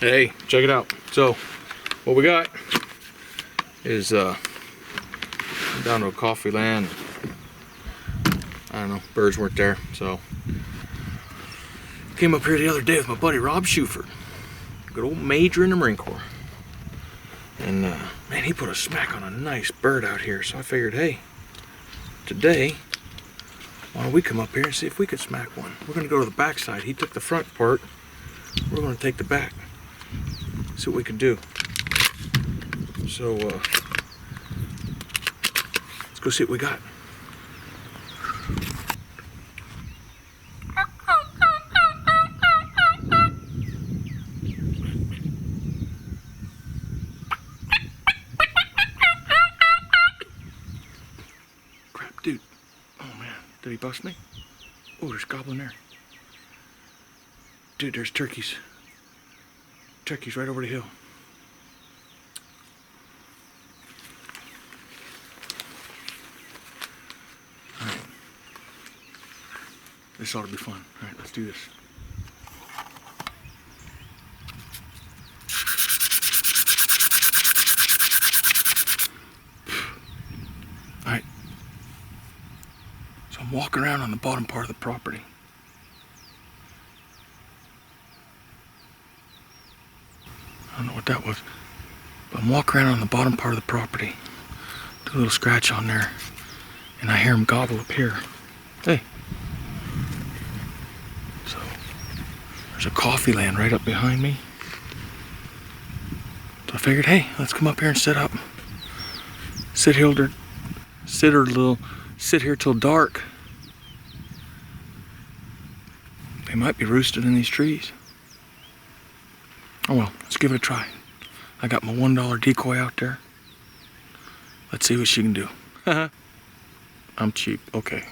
Hey, check it out. So, what we got is down to a coffee land. I don't know, birds weren't there, so came up here the other day with my buddy Rob Shuford, good old major in the Marine Corps, and man, he put a smack on a nice bird out here. So I figured, hey, today, why don't we come up here and see if we could smack one? We're gonna go to the back side. He took the front part. We're gonna take the back. See what we can do. So let's go see what we got. Crap, dude. Oh man, did he bust me? Oh, there's a goblin there. Dude, there's turkeys. Turkeys right over the hill. All right. This ought to be fun. All right, let's do this. All right. So I'm walking around on the bottom part of the property. I don't know what that was, but I'm walking around on the bottom part of the property. Do a little scratch on there, and I hear him gobble up here. Hey. So there's a coffee land right up behind me. So I figured, hey, let's come up here and sit up. Sit here till dark. They might be roosted in these trees. Oh well, let's give it a try. I got my $1 decoy out there. Let's see what she can do. I'm cheap, okay.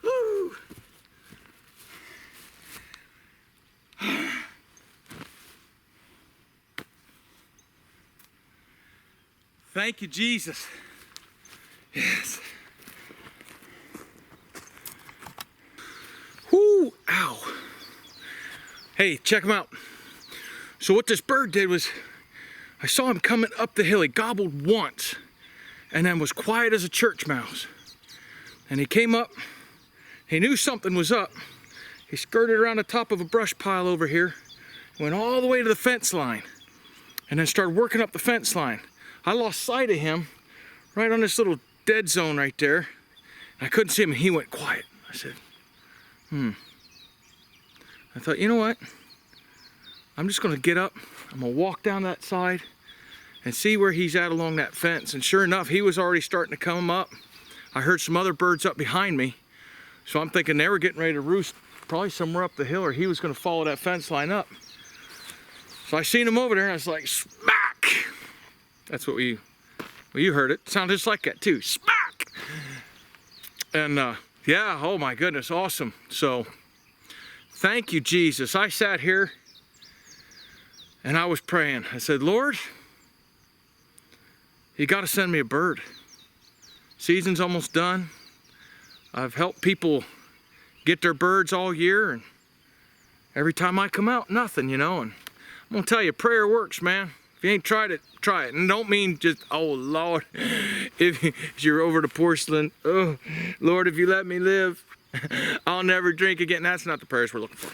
Woo. Thank you, Jesus. Yes. Whoo, ow. Hey, check him out. So what this bird did was, I saw him coming up the hill. He gobbled once and then was quiet as a church mouse. And he came up, he knew something was up. He skirted around the top of a brush pile over here, went all the way to the fence line, and then started working up the fence line. I lost sight of him right on this little dead zone right there. I couldn't see him, and he went quiet. I said, I thought, you know what? I'm just gonna get up, I'm gonna walk down that side and see where he's at along that fence. And sure enough, he was already starting to come up. I heard some other birds up behind me. So I'm thinking they were getting ready to roost probably somewhere up the hill, or he was gonna follow that fence line up. So I seen him over there and I was like, smack! That's what you heard it. Sounded just like that too, smack! And yeah, oh my goodness, awesome. So thank you, Jesus. I sat here and I was praying. I said, Lord, you gotta send me a bird. Season's almost done. I've helped people get their birds all year, and every time I come out, nothing, you know. And I'm gonna tell you, prayer works, man. If you ain't tried it, try it. And don't mean just, oh Lord, if you're over to porcelain, oh Lord, if you let me live, I'll never drink again. That's not the prayers we're looking for.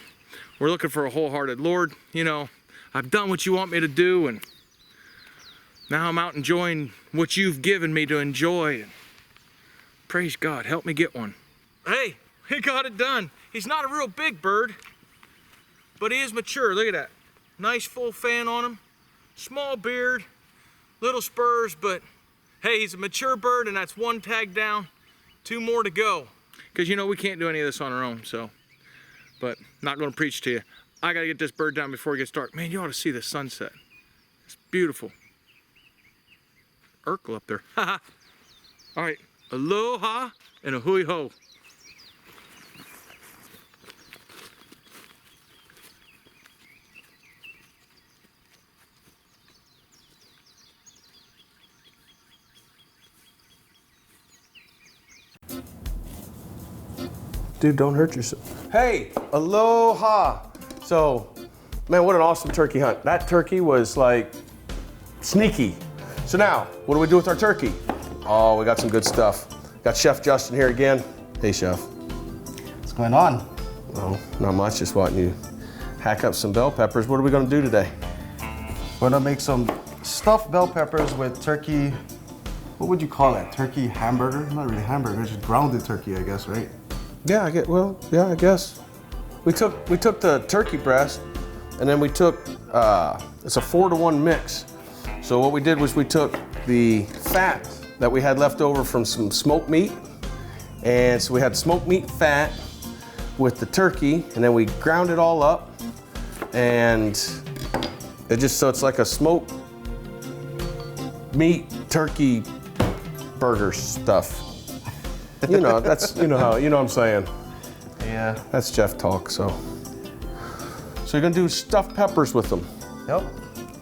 We're looking for a wholehearted, Lord, you know, I've done what you want me to do, and now I'm out enjoying what you've given me to enjoy. And praise God, help me get one. Hey, he got it done. He's not a real big bird, but he is mature. Look at that. Nice full fan on him. Small beard, little spurs, but hey, he's a mature bird, and that's one tag down, 2 more to go. Because you know, we can't do any of this on our own, so. But not gonna preach to you. I gotta get this bird down before it gets dark. Man, you ought to see the sunset. It's beautiful. Urkel up there. All right, aloha and a hui ho. Dude, don't hurt yourself. Hey, aloha. So, man, what an awesome turkey hunt. That turkey was like sneaky. So now, what do we do with our turkey? Oh, we got some good stuff. Got Chef Justin here again. Hey, Chef. What's going on? Oh, not much, just wanting you hack up some bell peppers. What are we gonna do today? We're gonna make some stuffed bell peppers with turkey, what would you call that? Turkey hamburger? Not really hamburger, it's just grounded turkey, I guess, right? Yeah, I guess. We took the turkey breast, and then we took, it's a 4-to-1 mix. So what we did was we took the fat that we had left over from some smoked meat, and so we had smoked meat fat with the turkey, and then we ground it all up, and it just, so it's like a smoked meat turkey burger stuff. You know, that's, you know what I'm saying. Yeah. That's Jeff talk, so. So you're gonna do stuffed peppers with them. Yep.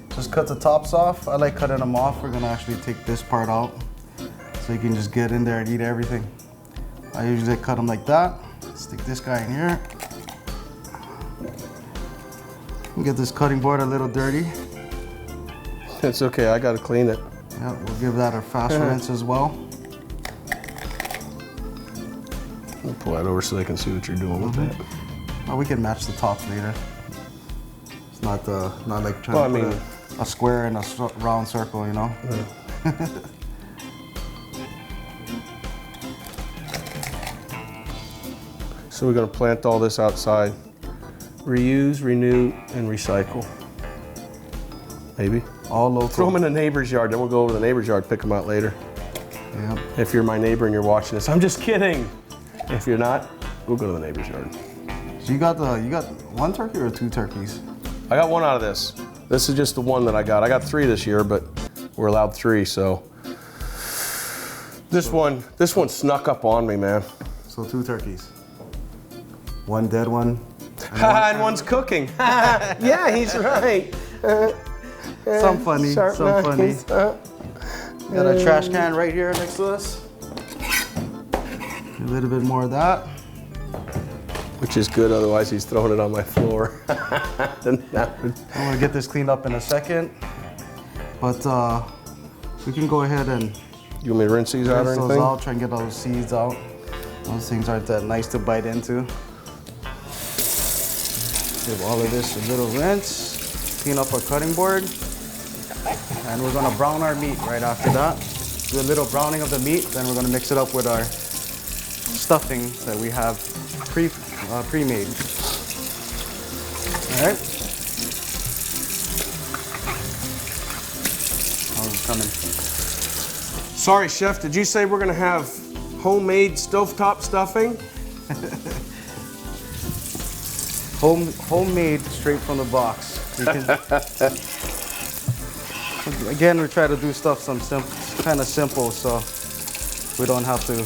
Just cut the tops off. I like cutting them off. We're gonna actually take this part out so you can just get in there and eat everything. I usually cut them like that. Stick this guy in here. Get this cutting board a little dirty. It's okay, I gotta clean it. Yeah, we'll give that a fast rinse as well. I'll pull that over so they can see what you're doing with that. Well, we can match the tops later. It's not like trying Well, to I put mean, a square in a round circle, you know? Yeah. So we're gonna plant all this outside. Reuse, renew, and recycle. Maybe. All local. Throw them in a neighbor's yard, then we'll go over to the neighbor's yard, pick them out later. Yeah. If you're my neighbor and you're watching this, I'm just kidding. If you're not, we'll go to the neighbor's yard. So you got one turkey or 2 turkeys? I got one out of this. This is just the one that I got. I got 3 this year, but we're allowed 3, so. This one snuck up on me, man. So 2 turkeys. One dead one. And one's cooking. Yeah, he's right. Some funny, Sharp some funny. knives. Got a trash can right here next to us. A little bit more of that. Which is good, otherwise he's throwing it on my floor. I'm gonna get this cleaned up in a second. But we can go ahead and You want me to rinse these out or rinse those anything? out, try and get those seeds out. Those things aren't that nice to bite into. Give all of this a little rinse. Clean up our cutting board. And we're gonna brown our meat right after that. Do a little browning of the meat, then we're gonna mix it up with our stuffing that we have pre-made. All right. How's it coming? Sorry, Chef, did you say we're gonna have homemade stovetop stuffing? Homemade, straight from the box. You can, again, we try to do stuff kind of simple, so we don't have to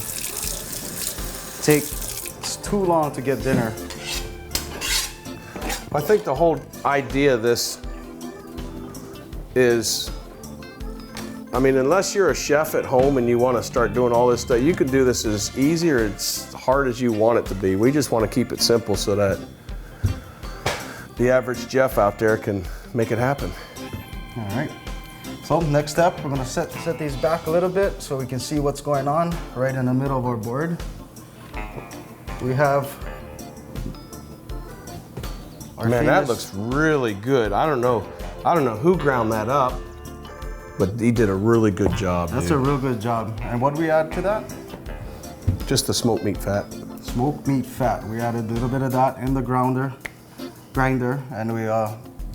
take too long to get dinner. I think the whole idea of this is, I mean, unless you're a chef at home and you want to start doing all this stuff, you can do this as easy or as hard as you want it to be. We just want to keep it simple so that the average Jeff out there can make it happen. All right. So next step, we're gonna set these back a little bit so we can see what's going on right in the middle of our board. We have our Man, that famous- looks really good. I don't know who ground that up, but he did a really good job. That's dude. a real good job. And what do we add to that? Just the smoked meat fat. Smoked meat fat. We added a little bit of that in the grinder, and we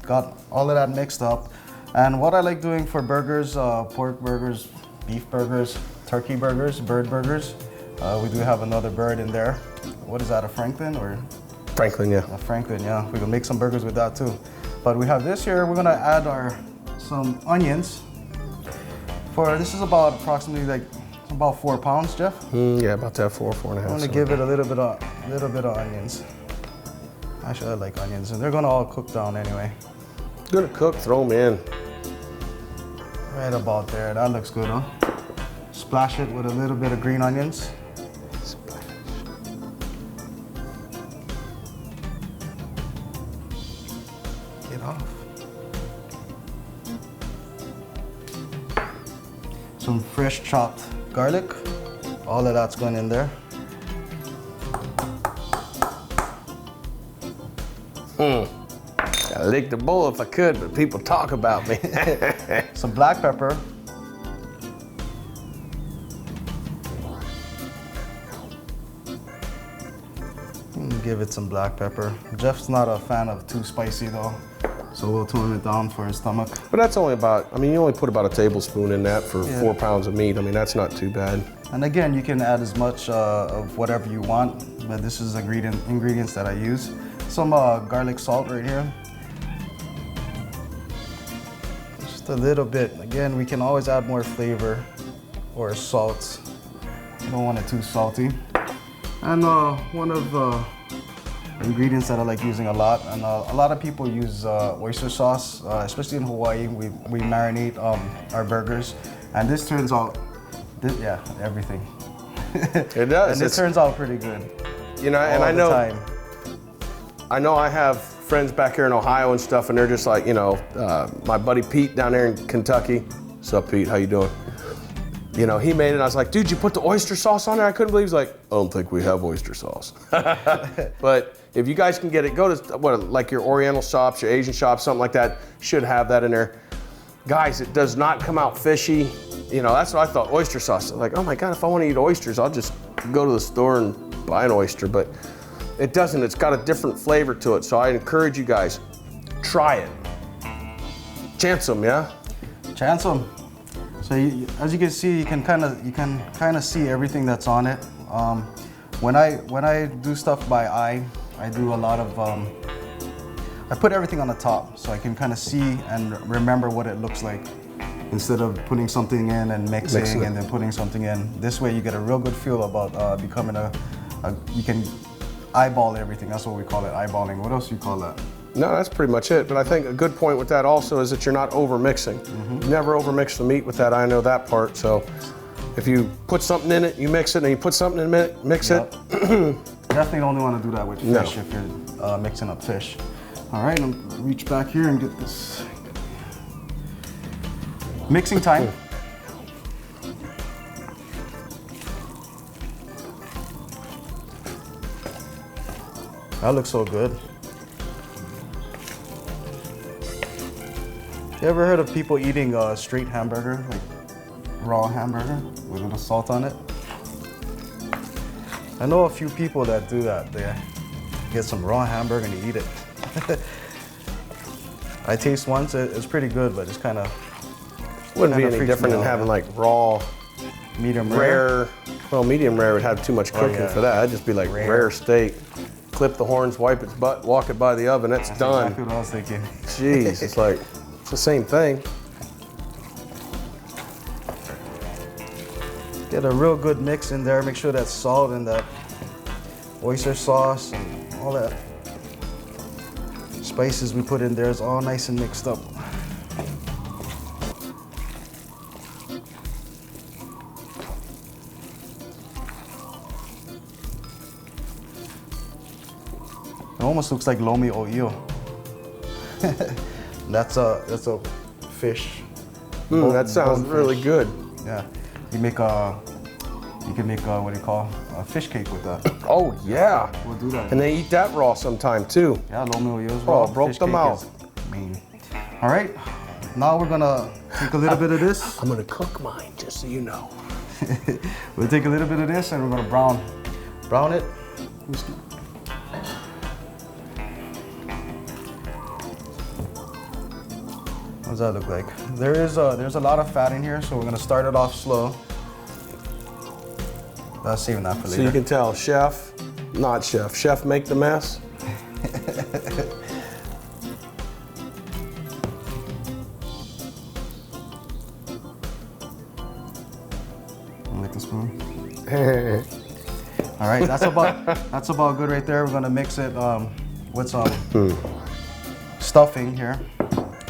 got all of that mixed up. And what I like doing for burgers, pork burgers, beef burgers, turkey burgers, bird burgers, we do have another bird in there. What is that, a Franklin or? Franklin, yeah. A Franklin, yeah. We can make some burgers with that too. But we have this here. We're gonna add some onions. This is about approximately about 4 pounds, Jeff. Yeah, about that 4.5. I'm gonna give it a little bit of onions. Actually, I like onions, and they're gonna all cook down anyway. Gonna cook, throw them in. Right about there. That looks good, huh? Splash it with a little bit of green onions. Get off. Some fresh chopped garlic. All of that's going in there. I'd lick the bowl if I could, but people talk about me. Some black pepper. Give it some black pepper. Jeff's not a fan of too spicy though, so we'll tone it down for his stomach. But that's only about, I mean, you only put about a tablespoon in that for 4 pounds of meat. I mean, that's not too bad. And again, you can add as much of whatever you want, but this is ingredients that I use. Some garlic salt right here. Just a little bit. Again, we can always add more flavor or salt. You don't want it too salty. And one of the ingredients that I like using a lot, and a lot of people use oyster sauce, especially in Hawaii. We marinate our burgers, and this turns out, everything. It does. And it turns out pretty good. You know, and I know I have friends back here in Ohio and stuff, and they're just like, you know, my buddy Pete down there in Kentucky. What's up, Pete? How you doing? You know, he made it, and I was like, dude, you put the oyster sauce on there? I couldn't believe. He's like, I don't think we have oyster sauce. But if you guys can get it, go to like your Oriental shops, your Asian shops, something like that, should have that in there. Guys, it does not come out fishy. You know, that's what I thought, oyster sauce. I'm like, oh my God, if I want to eat oysters, I'll just go to the store and buy an oyster. But it doesn't, it's got a different flavor to it. So I encourage you guys, try it. Chance them, yeah? Chance them. So as you can see, you can kind of see everything that's on it. When I do stuff by eye, I do a lot of I put everything on the top so I can kind of see and remember what it looks like. instead of putting something in and mixing Mixing it. and then putting something in. This way you get a real good feel about becoming you can eyeball everything. That's what we call it, eyeballing. What else do you call that? No, that's pretty much it. But I think a good point with that also is that you're not over mixing. You never over mix the meat with that. I know that part. So if you put something in it, you mix it, and you put something in it, mix it. Definitely don't want to do that with No. fish if you're mixing up fish. All right, I'm gonna reach back here and get this. Mixing time. That looks so good. You ever heard of people eating straight hamburger, like raw hamburger with a little salt on it? I know a few people that do that. They get some raw hamburger and they eat it. I taste once, it's pretty good, but it's kind of Wouldn't be Kinda any freaks different me than out, having man. like raw, medium rare. rare. Well, medium rare would have too much cooking yeah. for that. It'd just be like Rare. rare steak. Clip the horns, wipe its butt, walk it by the oven. It's That's done. exactly what I was thinking. Jeez, it's like it's the same thing. Get a real good mix in there. Make sure that salt and that oyster sauce and all that spices we put in there is all nice and mixed up. It almost looks like lomi o io. That's a fish. That sounds Bonefish. really good. Yeah, you can make what do you call a fish cake with that. Oh yeah. We'll do that. And they eat that raw sometime too. Yeah, lomi o io as Oh, well. broke Fish them cake out. is mean. All right, now we're gonna take a little bit of this. I'm gonna cook mine, just so you know. We'll take a little bit of this and we're gonna brown it. What does that look like? There's a lot of fat in here, so we're gonna start it off slow. That's saving that for So later. you can tell chef, not chef. Chef make the mess. Lick the spoon. All right, that's about good right there. We're gonna mix it with some stuffing here.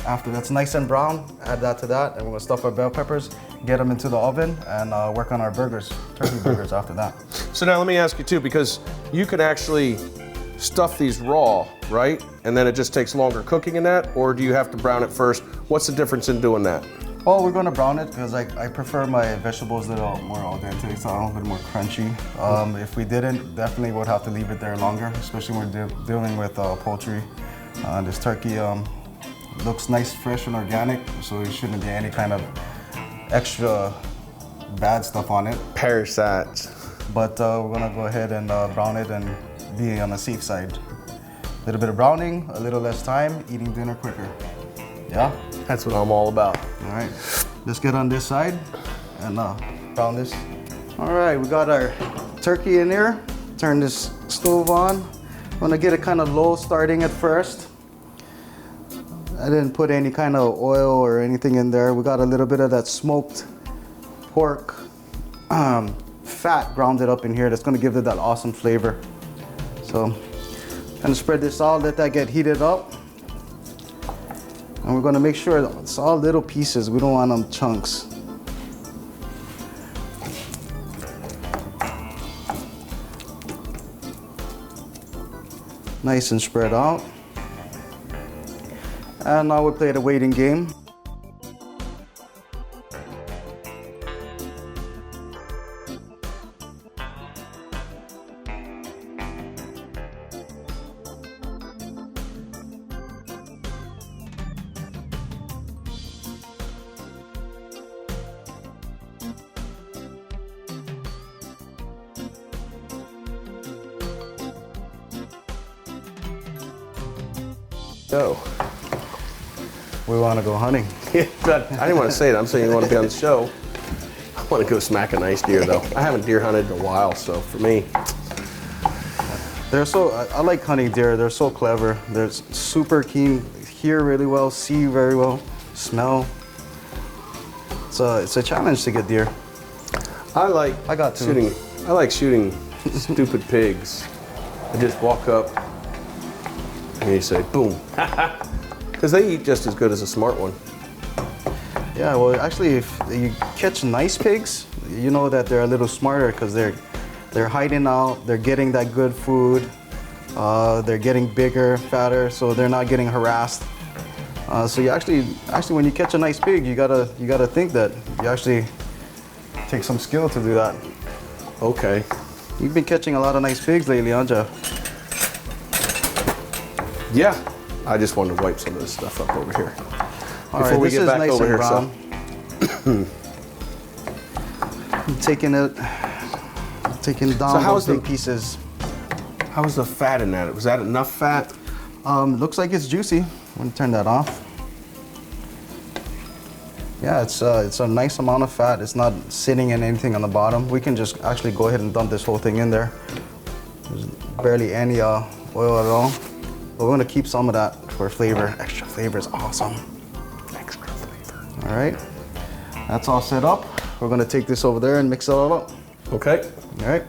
After that's nice and brown, add that to that, and we're gonna stuff our bell peppers, get them into the oven, and work on our burgers, turkey burgers after that. So now let me ask you too, because you can actually stuff these raw, right? And then it just takes longer cooking in that, or do you have to brown it first? What's the difference in doing that? Oh, we're gonna brown it because I prefer my vegetables a little more al dente, so a little bit more crunchy. If we didn't, definitely would have to leave it there longer, especially when we're dealing with poultry. This turkey looks nice, fresh, and organic, so there shouldn't be any kind of extra bad stuff on it. Parasites. But we're gonna go ahead and brown it and be on the safe side. A little bit of browning, a little less time, eating dinner quicker. Yeah? That's what I'm all about. All right, let's get on this side and brown this. All right, we got our turkey in here. Turn this stove on. I'm gonna get it kind of low starting at first. I didn't put any kind of oil or anything in there. We got a little bit of that smoked pork fat grounded up in here. That's gonna give it that awesome flavor. So, kind of spread this out, let that get heated up. And we're gonna make sure it's all little pieces. We don't want them chunks. Nice and spread out. And now we play the waiting game. Go. We want to go hunting. I didn't want to say it. I'm saying you want to be on the show. I want to go smack a nice deer though. I haven't deer hunted in a while, so for me, I like hunting deer. They're so clever. They're super keen, hear really well, see very well, smell. it's a challenge to get deer. I like got two. shooting. I like shooting stupid pigs. I just walk up and you say, boom. Because they eat just as good as a smart one. Yeah, well, actually, if you catch nice pigs, you know that they're a little smarter because they're hiding out, they're getting that good food, they're getting bigger, fatter, so they're not getting harassed. So you actually, when you catch a nice pig, you gotta think that you actually take some skill to do that. Okay. You've been catching a lot of nice pigs lately, huh, Jeff? Yeah. I just wanted to wipe some of this stuff up over here. All right, we this get is back nice over and here, brown. I'm taking it down how's those big the- pieces. How's the fat in that? Was that enough fat? Looks like it's juicy. I'm gonna turn that off. Yeah, it's a nice amount of fat. It's not sitting in anything on the bottom. We can just actually go ahead and dump this whole thing in there. There's barely any oil at all. But we're gonna keep some of that for flavor. Extra flavor is awesome. Extra flavor. All right, that's all set up. We're gonna take this over there and mix it all up. Okay. All right.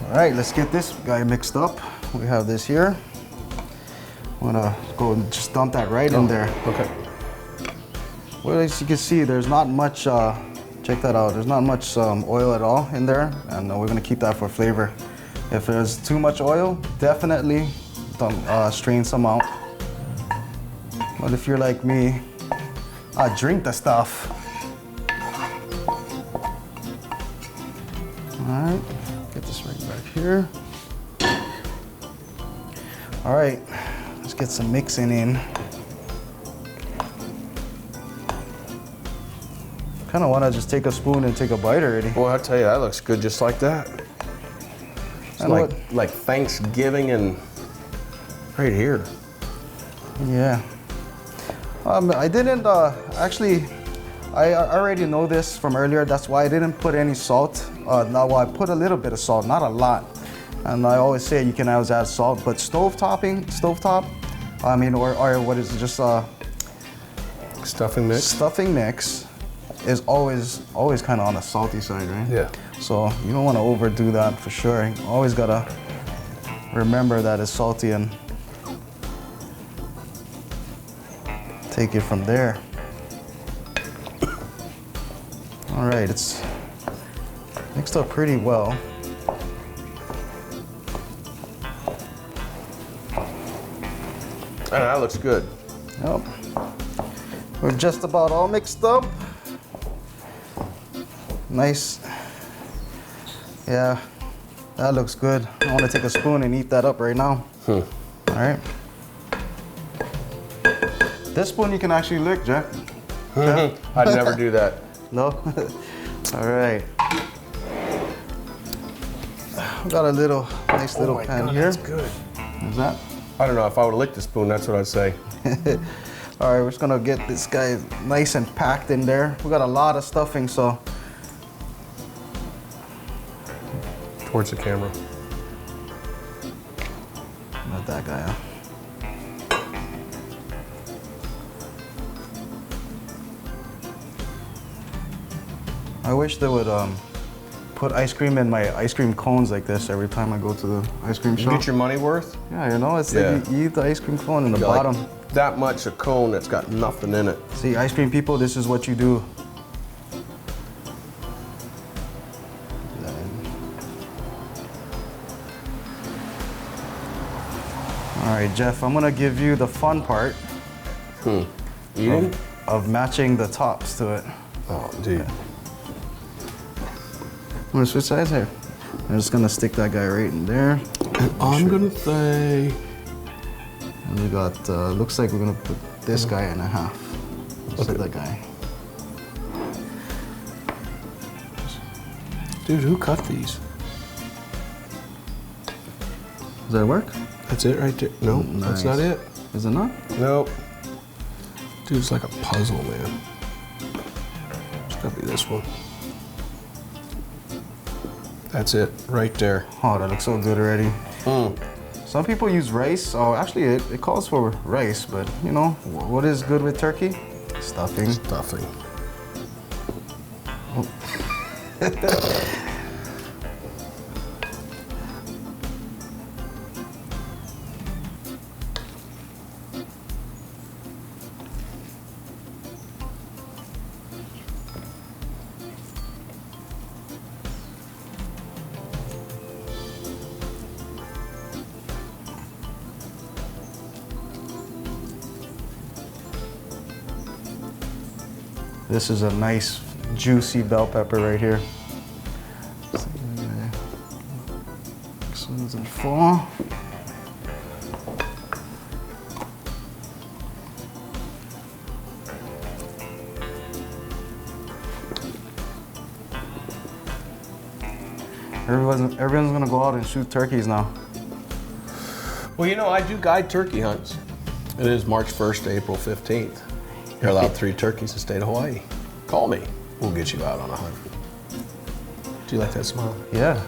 All right, let's get this guy mixed up. We have this here. I'm gonna go and just dump that right in there. Okay. Well, as you can see, there's not much, check that out, there's not much oil at all in there, and we're gonna keep that for flavor. If there's too much oil, definitely strain some out. But if you're like me, drink the stuff. All right, get this right back here. All right, let's get some mixing in. Kind of want to just take a spoon and take a bite already. Boy, I tell you, that looks good just like that. It's And like Thanksgiving and right here. Yeah. I didn't actually. I already know this from earlier. That's why I didn't put any salt. Now I put a little bit of salt, not a lot. And I always say you can always add salt, but stovetop. I mean, or what is it? Just Stuffing mix? stuffing mix is always kind of on the salty side, right? Yeah. So you don't want to overdo that for sure. You always gotta remember that it's salty and take it from there. All right, it's mixed up pretty well. That looks good. Yep. We're just about all mixed up. Nice. Yeah, that looks good. I want to take a spoon and eat that up right now. All right. This spoon you can actually lick, Jack. I'd never do that. No? All right. We got a nice little pan here. That's good. Is that? I don't know, if I would have licked the spoon, that's what I'd say. All right, we're just gonna get this guy nice and packed in there. We got a lot of stuffing, so. Towards the camera. Not that guy, huh? I wish they would put ice cream in my ice cream cones like this every time I go to the ice cream You shop. get your money worth? Yeah, you know, it's Yeah. like you eat the ice cream cone in the You got, bottom. like, that much a cone that's got nothing in it. See, ice cream people, this is what you do. All right, Jeff, I'm gonna give you the fun part Eating? of matching the tops to it. Oh, dude. I'm gonna switch sides here. I'm just gonna stick that guy right in there. I'm gonna say. And we got, looks like we're gonna put this guy in a half. Let's hit that guy. Dude, who cut these? Does that work? That's it right there? No, that's not Nice. it. Is it not? Nope. Dude, it's like a puzzle, man. It's gotta be this one. That's it, right there. Oh, that looks so good already. Mm. Some people use rice. Oh, actually, it calls for rice, but you know, what is good with turkey? Stuffing. Stuffing. This is a nice juicy bell pepper right here. As soon as it fall. Everyone's gonna go out and shoot turkeys now. Well, you know, I do guide turkey hunts. It is March 1st to April 15th. You're allowed 3 turkeys in the state of Hawaii. Call me. We'll get you out on a hunt. Do you like that smile? Yeah.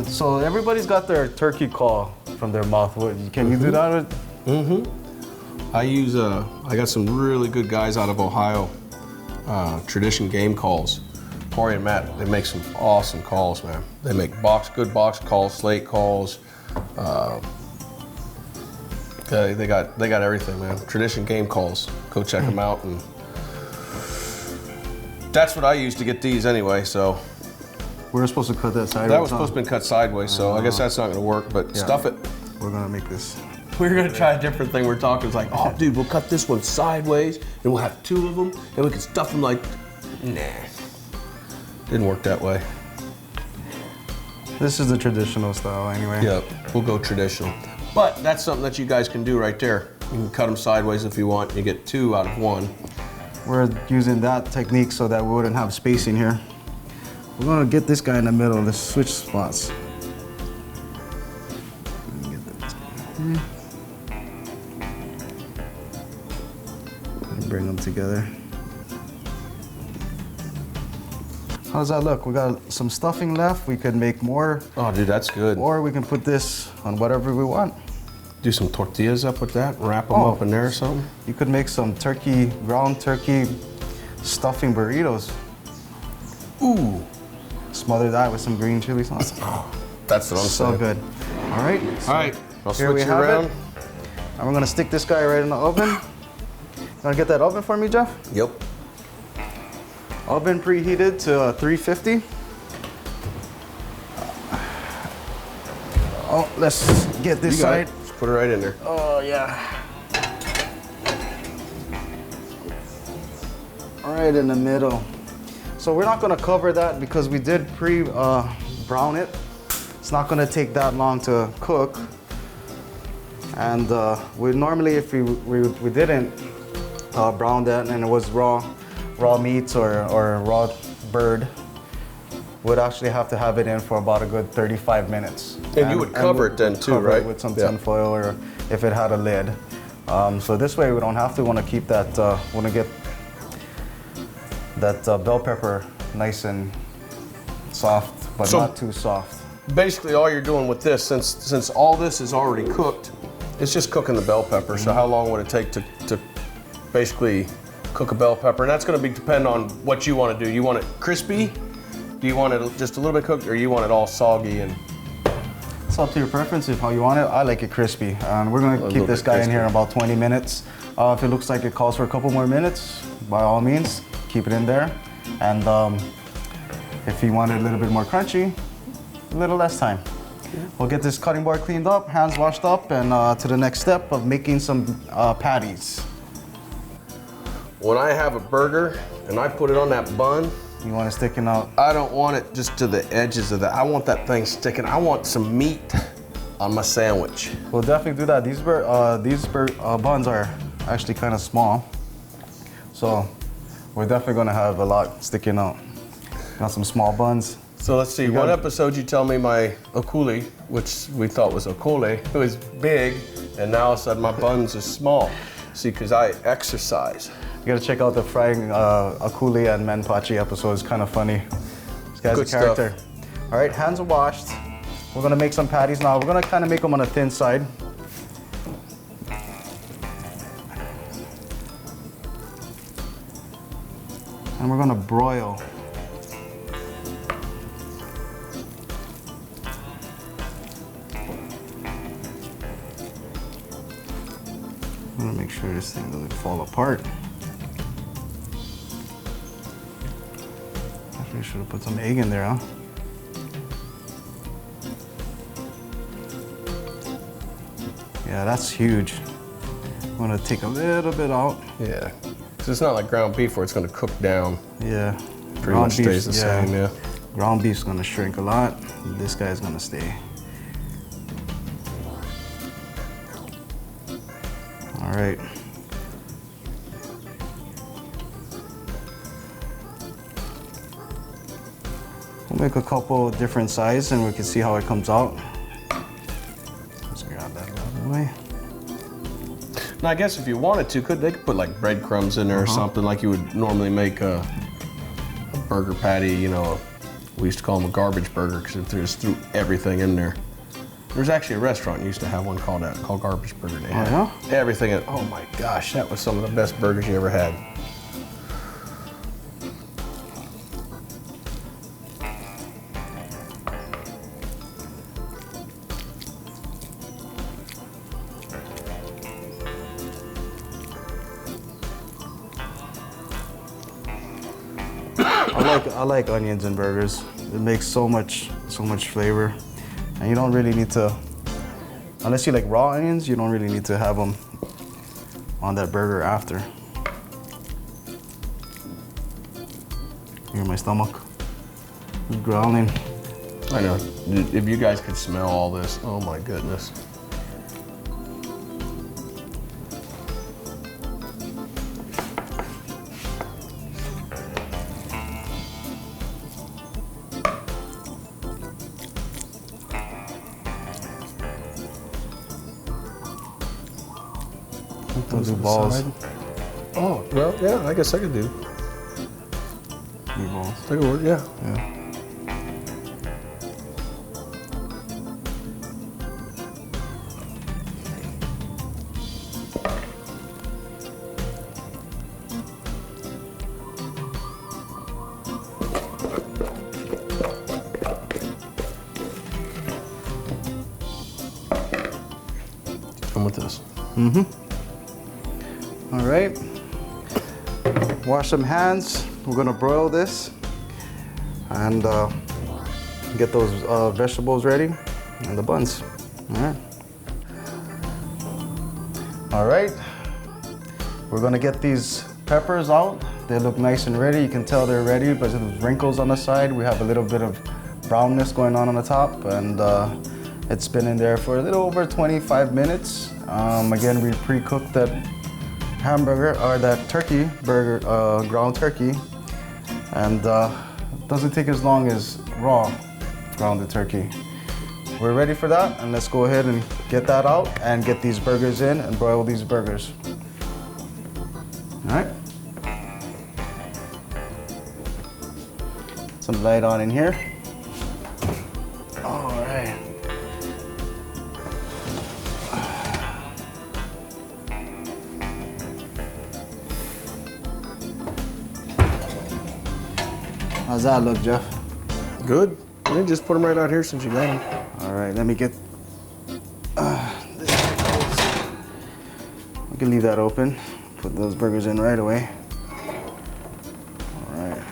So everybody's got their turkey call from their mouth. Can you do that? I got some really good guys out of Ohio. Tradition Game Calls. Corey and Matt, they make some awesome calls, man. They make good box calls, slate calls. They got everything, man. Tradition Game Calls. Go check them out, and that's what I use to get these anyway. So we're supposed to cut that sideways. that was supposed to be cut sideways, so I guess that's not going to work. But stuff it. We're gonna make this. We're going to try a different thing. We're talking. It's like, oh, dude, we'll cut this one sideways, and we'll have 2 of them, and we can stuff them like, nah. Didn't work that way. This is the traditional style, anyway. Yep, we'll go traditional. But that's something that you guys can do right there. You can cut them sideways if you want. You get 2 out of 1. We're using that technique so that we wouldn't have spacing here. We're gonna get this guy in the middle. Let's switch spots. Bring them together. How's that look? We got some stuffing left. We could make more. Oh, dude, that's good. Or we can put this on whatever we want. Do some tortillas up with that, wrap them up in there or something. You could make some ground turkey stuffing burritos. Ooh. Smother that with some green chili sauce. That's what I'm So saying. good. All right. All right, I'll Here we switch you have around. it. And we're gonna stick this guy right in the oven. Gonna get that oven for me, Jeff? Yep. Oven preheated to 350. Oh, let's get this You got side. it. Just put it right in there. Oh yeah. Right in the middle. So we're not gonna cover that because we did brown it. It's not gonna take that long to cook. And we normally, if we didn't brown that and it was raw meat or raw bird, would actually have to have it in for about a good 35 minutes. And you would cover it then too, cover right? It with some Yeah. tinfoil or if it had a lid. So this way we don't have to. Want to keep that, want to get that bell pepper nice and soft, but So- not too soft. Basically, all you're doing with this, since all this is already cooked, it's just cooking the bell pepper. So how long would it take to basically cook a bell pepper? And that's going to depend on what you want to do. You want it crispy? Do you want it just a little bit cooked, or you want it all soggy? And It's up to your preference if how you want it. I like it crispy. And we're gonna keep little this bit guy in crispy. here in about 20 minutes. If it looks like it calls for a couple more minutes, by all means, keep it in there. And if you want it a little bit more crunchy, a little less time. We'll get this cutting board cleaned up, hands washed up, and to the next step of making some patties. when I have a burger and I put it on that bun, You want it sticking out. I don't want it just to the edges of that. I want that thing sticking. I want some meat on my sandwich. We'll definitely do that. These buns are actually kind of small, so we're definitely gonna have a lot sticking out. Got some small buns. So let's see, got one it. episode you tell me my okuli, which we thought was okole, was big, and now all of a sudden my buns are small. See, because I exercise. You gotta check out the frying akuli and menpachi episode. It's kind of funny. This guy's Good a character. All right, hands are washed. We're gonna make some patties now. We're gonna kind of make them on a thin side. And we're gonna broil. I'm gonna make sure this thing doesn't fall apart. Actually, should have put some egg in there, huh? Yeah, that's huge. I'm gonna take a little bit out. Yeah. 'Cause it's not like ground beef where it's gonna cook down. Yeah. Pretty much stays the same, yeah. Ground beef's gonna shrink a lot. This guy's gonna stay. All right. We'll make a couple different sizes and we can see how it comes out. Let's grab that out of the way. Now, I guess if you wanted to, they could put like breadcrumbs in there or something like you would normally make a burger patty, you know. We used to call them a garbage burger because it just threw everything in there. There's actually a restaurant used to have one called Garbage Burger. They had everything in. Oh my gosh, that was some of the best burgers you ever had. I like onions in burgers. It makes so much flavor. And you don't really need to, unless you like raw onions, you don't really need to have them on that burger after. Hear my stomach growling. I know. If you guys could smell all this, oh my goodness. Those are balls. Oh, well, yeah, I guess I could do. Meatballs. That could work, yeah. Yeah. Come with this. Mm-hmm. All right. Wash some hands. We're gonna broil this and get those vegetables ready and the buns. All right. All right. We're gonna get these peppers out. They look nice and ready. You can tell they're ready, but there's wrinkles on the side. We have a little bit of brownness going on the top, and it's been in there for a little over 25 minutes. Again, we pre-cooked that hamburger or that turkey burger, ground turkey, and it doesn't take as long as raw grounded turkey. We're ready for that, and let's go ahead and get that out and get these burgers in and broil these burgers. All right. Some light on in here. All right. How's that look, Jeff? Good. Yeah, just put them right out here since you got them. All right, let me get this. We can leave that open. Put those burgers in right away. All right.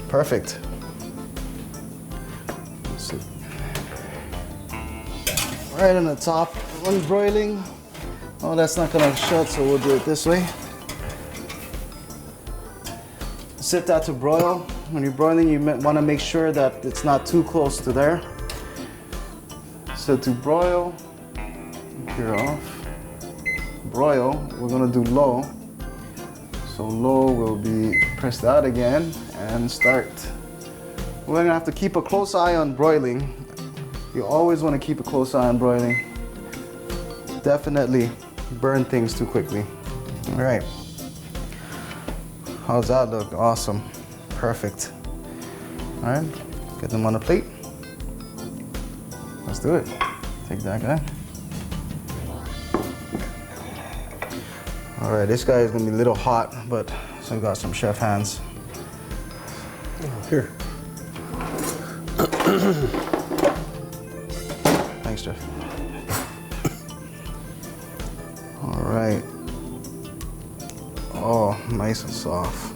Perfect. Let's see. Right on the top, one broiling. Oh, that's not gonna shut, so we'll do it this way. Set that to broil. When you're broiling, you want to make sure that it's not too close to there. So to broil, here off. Broil, we're gonna do low. So low will be press that again and start. We're gonna have to keep a close eye on broiling. You always want to keep a close eye on broiling. Definitely burn things too quickly. All right. How's that look? Awesome. Perfect. All right. Get them on the plate. Let's do it. Take that guy. All right, this guy is gonna be a little hot, but still got some chef hands. Here. Thanks, Jeff. All right. Oh, nice and soft.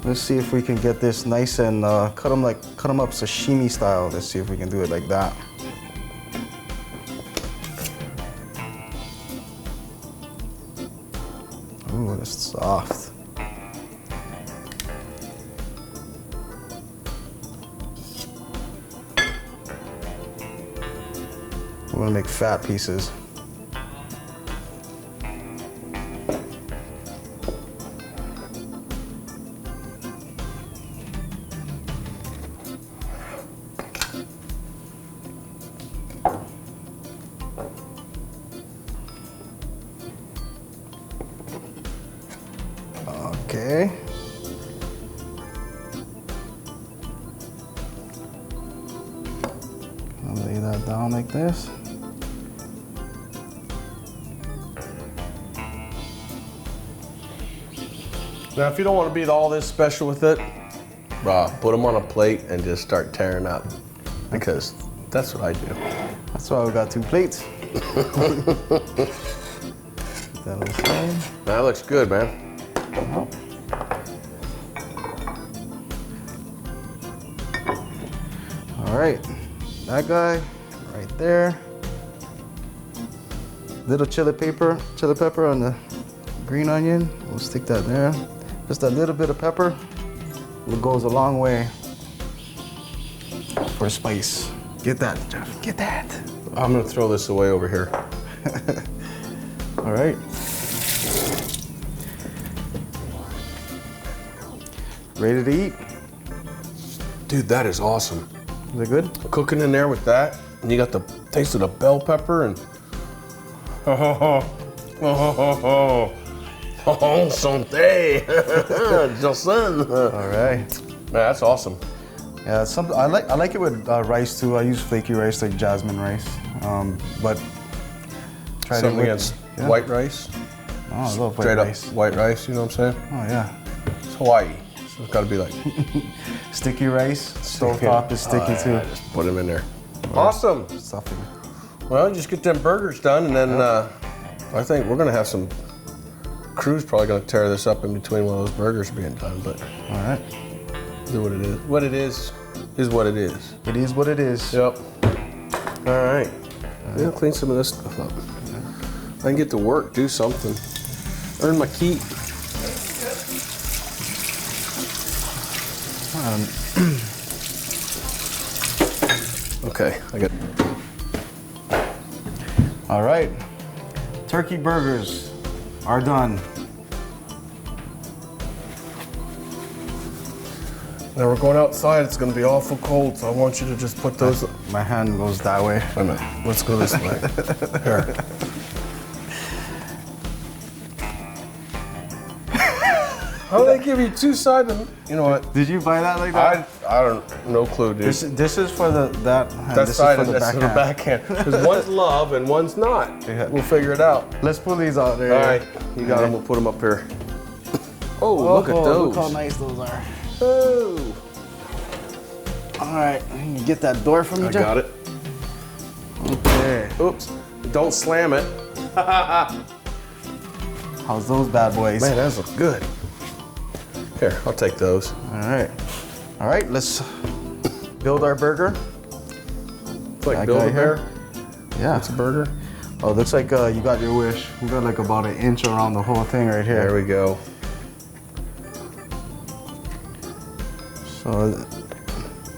Let's see if we can get this nice and cut them up sashimi style. Let's see if we can do it like that. Ooh, it's soft. We're gonna make fat pieces. Okay. I'll lay that down like this. Now, if you don't want to be all this special with it, put them on a plate and just start tearing up, because that's what I do. That's why we got 2 plates. That on the side. That looks good, man. All right, that guy right there. Little chili pepper on the green onion. We'll stick that there. Just a little bit of pepper. It goes a long way for spice. Get that, Jeff. Get that. I'm gonna throw this away over here. All right. Ready to eat? Dude, that is awesome. Is it good? Cooking in there with that, and you got the taste of the bell pepper and santé, Jocelyn. All right. Man, that's awesome. Yeah, I like it with rice too. I use flaky rice like jasmine rice, but try Something it with against white rice. Oh, I love white Straight rice. up white rice, you know what I'm saying? Oh yeah. It's Hawaii, so it's gotta be like Sticky rice. Stovetop is sticky too. just put them in there. Awesome. Stuffing. Well, just get them burgers done, and then I think we're gonna have some crew's probably gonna tear this up in between while those burgers are being done, but All right. do what it is. What it is what it is. It is what it is. Yep. All right. We'll clean some of this stuff up. I can get to work, do something, earn my keep. Okay, I got. All right. Turkey burgers are done. Now we're going outside. It's going to be awful cold, so I want you to just put those. My hand goes that way. Wait a minute. Let's go this way. Here. How do they give you 2 sides? You know what? Did you buy that like that? I don't. No clue, dude. This is for that hand. That this side is for and that's the backhand. Because one's love and one's not. Yeah. We'll figure it out. Let's pull these out there. All right, you got them. We'll put them up here. Oh, look at those. Look how nice those are. Oh, All right, can you get that door from me, I Jeff? got it. Okay. Oops, don't slam it. How's those bad boys? Man, those look good. Here, I'll take those. All right. All right, let's build our burger. It's like That build guy a bear. Yeah. It's a burger. Oh, looks like you got your wish. We got like about 1 inch around the whole thing right here. There we go. So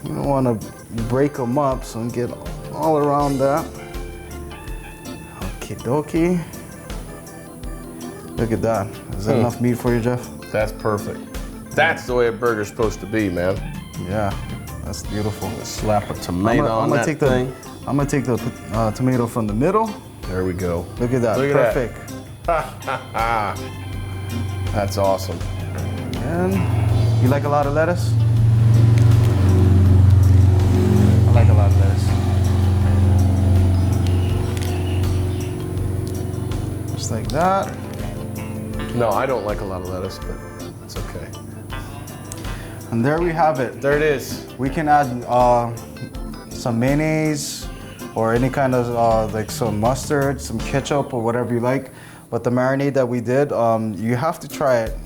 you don't want to break them up, so get all around that. Okie dokie. Look at that. Is that enough meat for you, Jeff? That's perfect. That's the way a burger's supposed to be, man. Yeah, that's beautiful. Slap a tomato on that take thing. I'm gonna take the tomato from the middle. There we go. Look at that. Look at Perfect. that. That's awesome. And you like a lot of lettuce? I like a lot of lettuce. that. No, I don't like a lot of lettuce, but it's okay. And there we have it. There it is. We can add some mayonnaise or any kind of like some mustard, some ketchup or whatever you like. But the marinade that we did, you have to try it.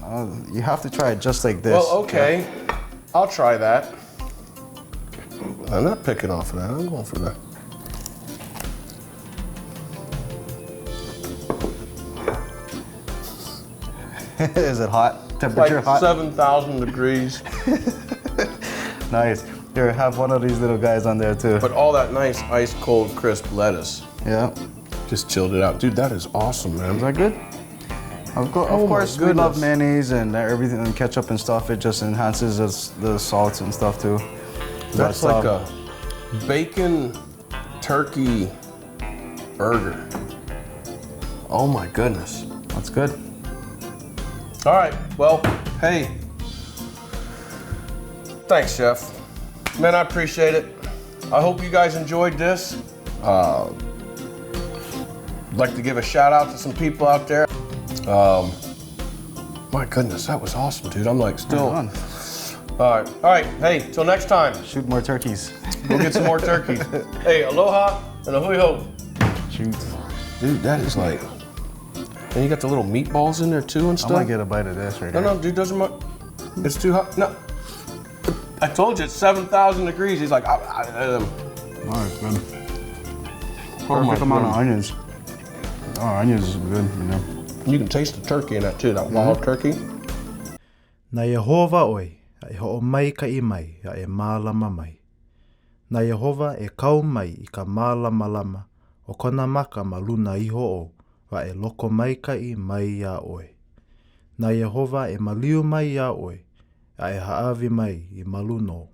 You have to try it just like this. Well, okay. I'll try that. I'm not picking off of that. I'm going for that. Is it hot? Temperature Like hot? 7,000 degrees. Nice. Here, have one of these little guys on there too. But all that nice ice cold crisp lettuce. Yeah. Just chilled it out. Dude, that is awesome, man. Is that good? Of course, we love mayonnaise and everything and ketchup and stuff. It just enhances the salts and stuff too. That's like a bacon turkey burger. Oh my goodness. That's good. All right, well, hey. Thanks, Chef. Man, I appreciate it. I hope you guys enjoyed this. I'd like to give a shout out to some people out there. My goodness, that was awesome, dude. I'm like still. All right. Hey, till next time. Shoot more turkeys. We'll get some more turkeys. Hey, aloha and a hui ho. Shoot. Dude, that is like. And you got the little meatballs in there too and stuff. I'm gonna get a bite of this right No, here. no, dude, doesn't matter. It's too hot. No. I told you it's 7,000 degrees. He's like, Oh, it's good. oh my Perfect amount of goodness. onions. Oh, onions is good, you know. You can taste the turkey in that too, that wild turkey. Na Yehova oi, a e ho'o mai ka I mai, a e mālama mai. Na Yehova e kau mai I ka mālama lama, o kona maka ma luna iho o, wa e loko mai ka I mai ia oe. Na Yehova e maliu mai ia oe, a e haawi mai I maluno.